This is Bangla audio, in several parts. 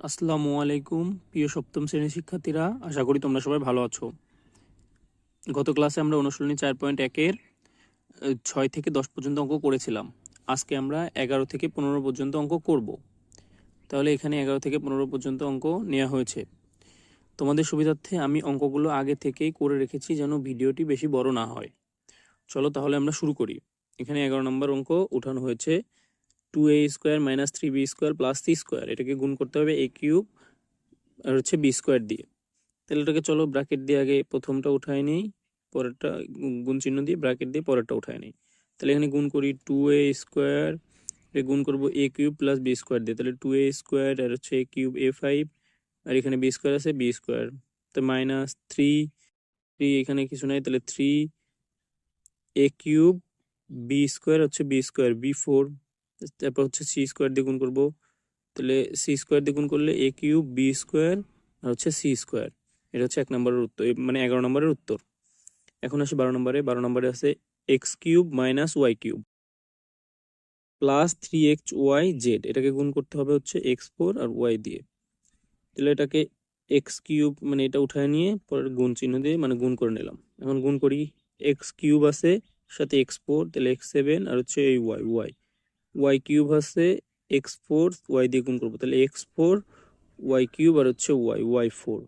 আসসালামু আলাইকুম প্রিয় সপ্তম শ্রেণীর শিক্ষার্থীরা, আশা করি তোমরা সবাই ভালো আছো। গত ক্লাসে আমরা অনুশীলনী 4.1-এর 6 থেকে 10 পর্যন্ত অঙ্ক করেছিলাম। আজকে আমরা 11 থেকে 15 পর্যন্ত অঙ্ক করব। তাহলে এখানে 11 থেকে 15 পর্যন্ত অঙ্ক নেওয়া হয়েছে। তোমাদের সুবিধার্থে আমি অঙ্কগুলো আগে থেকেই করে রেখেছি যেন ভিডিওটি বেশি বড় না হয়। চলো তাহলে আমরা শুরু করি। এখানে 11 নম্বর অঙ্ক উঠানো হয়েছে 2a square minus 3b square plus c square. এটাকে গুণ করতে হবে a কিউব আর হচ্ছে b স্কোয়ার দিয়ে। তাহলে এটাকে চলো ব্র্যাকেট দিয়ে আগে প্রথমটা উঠায় নিই, পরেরটা গুণ চিহ্ন দিয়ে ব্র্যাকেট দিয়ে পরেরটা উঠায় নিই। তাহলে এখানে গুণ করি 2a স্কোয়ার, গুণ করবো a cube plus b square দিয়ে। তাহলে 2a স্কোয়ার আর হচ্ছে a কিউব a5, আর এখানে b স্কোয়ার আছে b স্কোয়ার, তো মাইনাস 3 এখানে কিছু নাই, তাহলে 3a কিউব b স্কোয়ার হচ্ছে b স্কোয়ার b4, তারপর হচ্ছে c স্কোয়ার দিয়ে গুণ করবো। তাহলে c স্কোয়ার দিয়ে গুণ করলে a কিউব b স্কোয়ার আর হচ্ছে c স্কোয়ার। এটা হচ্ছে 1 নম্বরের উত্তর, মানে 11 নম্বরের উত্তর। এখন আসি 12 নম্বরে আছে x cube minus y cube plus 3xyz। এটাকে গুণ করতে হবে হচ্ছে x4 আর y দিয়ে। তাহলে এটাকে এক্স কিউব মানে এটা উঠায় নিয়ে পরে গুণ চিহ্ন দিয়ে মানে গুণ করে নিলাম। এখন গুণ করি, এক্স কিউব আছে সাথে x4, তাহলে x7 আর হচ্ছে এই ওয়াই কিউব আছে x4 y দিয়ে গুণ করবো, তাহলে x4 ওয়াই কিউব আর হচ্ছে y4।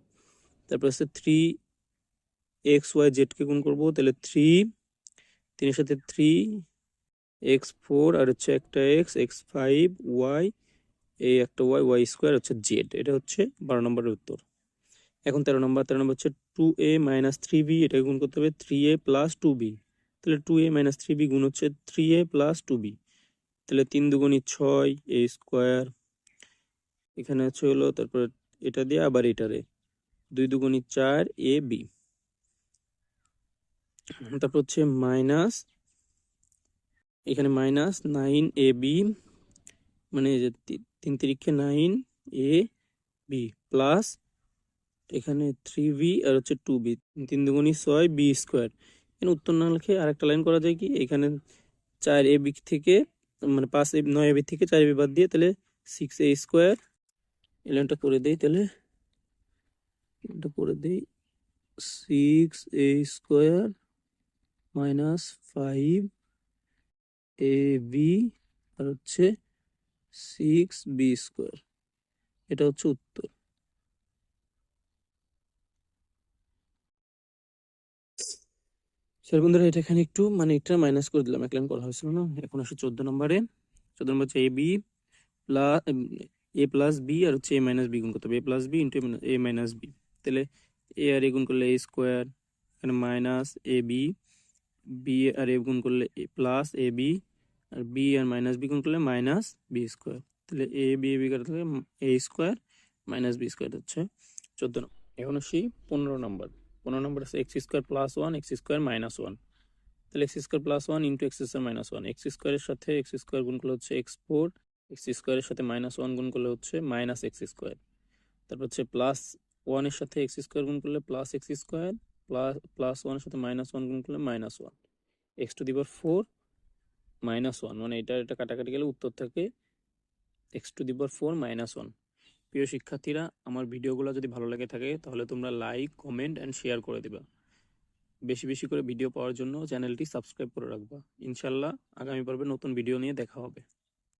তারপর আছে 3xyz কে গুণ করবো, তাহলে 3 সাথে 3x4 আর হচ্ছে একটা x5y, এই একটা y স্কোয়ার হচ্ছে z। এটা হচ্ছে 12 নম্বরের উত্তর। এখন 13 নম্বর হচ্ছে 2a মাইনাস 3b, এটা গুণ করতে হবে 3a প্লাস 2b। তাহলে 2a মাইনাস 3b গুণ হচ্ছে 3a প্লাস 2b। তাহলে 3 দুগুণী 6 a স্কোয়ার, এখানে হচ্ছে হলো তারপর এটা দিয়ে আবার এটারে 2 দুগুণী 4 a b। তারপর হচ্ছে মাইনাস, এখানে মাইনাস 9ab, মানে এই যে 3 তিরিক্ষে 9ab প্লাস এখানে 3b আর হচ্ছে 2b, 3 দুগুণী 6 b স্কোয়ার। এখানে উত্তর না লিখে আরেকটা লাইন করা যায় কি, এখানে 4ab থেকে মানে 9ab থেকে 4ab বাদ দিয়ে তাহলে 6a স্কোয়ার। এই লাইনটা করে দেই, তাহলে এটা করে দেই 6a স্কোয়ার মাইনাস 5ab আর হচ্ছে 6b স্কোয়ার। এটা হচ্ছে উত্তর। স্যার বন্ধুরা, এটা এখানে একটু মানে এটা মাইনাস করে দিলাম, এক লাইন করা হয়েছিল না। এখন আসে 14 নম্বরে। 14 নম্বর হচ্ছে এ প্লাস বি আর হচ্ছে এ মাইনাস বি গুণ করতে হবে, এ প্লাস বি ইন্টু এ মাইনাস বি। তাহলে এ আর এ গুণ করলে এ স্কোয়ার, এখানে মাইনাস এ বি, বি আর এ গুণ করলে plus A B, R B R minus B গুণ করলে মাইনাস বি স্কোয়ার। তাহলে এ বি কাটতে হবে এ স্কোয়ার মাইনাস বি স্কোয়ার হচ্ছে 14 নম্বর। এখন আসি 15 নম্বর। 15 নম্বর আছে x square plus 1 x square minus 1। তাহলে x square plus 1 into x square minus 1, x স্কোয়ারের সাথে এক্স স্কোয়ার গুণ করলে হচ্ছে x4, এক্স স্কোয়ারের সাথে মাইনাস 1 গুণ করলে হচ্ছে মাইনাস এক্স স্কোয়ার। তারপর হচ্ছে প্লাস 1 এর সাথে এক্স স্কোয়ার গুণ করলে প্লাস এক্স স্কোয়ার, প্লাস 1 এর সাথে মাইনাস 1 গুণ করলে minus 1, x to the power 4 minus 1, মানে এটা কাটাকাটি গেলে উত্তর থাকে x to the power 4 minus 1। প্রিয় শিক্ষার্থীরা, আমার ভিডিওগুলো যদি ভালো লাগে থাকে তাহলে তোমরা লাইক, কমেন্ট অ্যান্ড শেয়ার করে দিবা। বেশি বেশি করে ভিডিও পাওয়ার জন্য চ্যানেলটি সাবস্ক্রাইব করে রাখবা। ইনশাল্লাহ আগামী পর্বে নতুন ভিডিও নিয়ে দেখা হবে।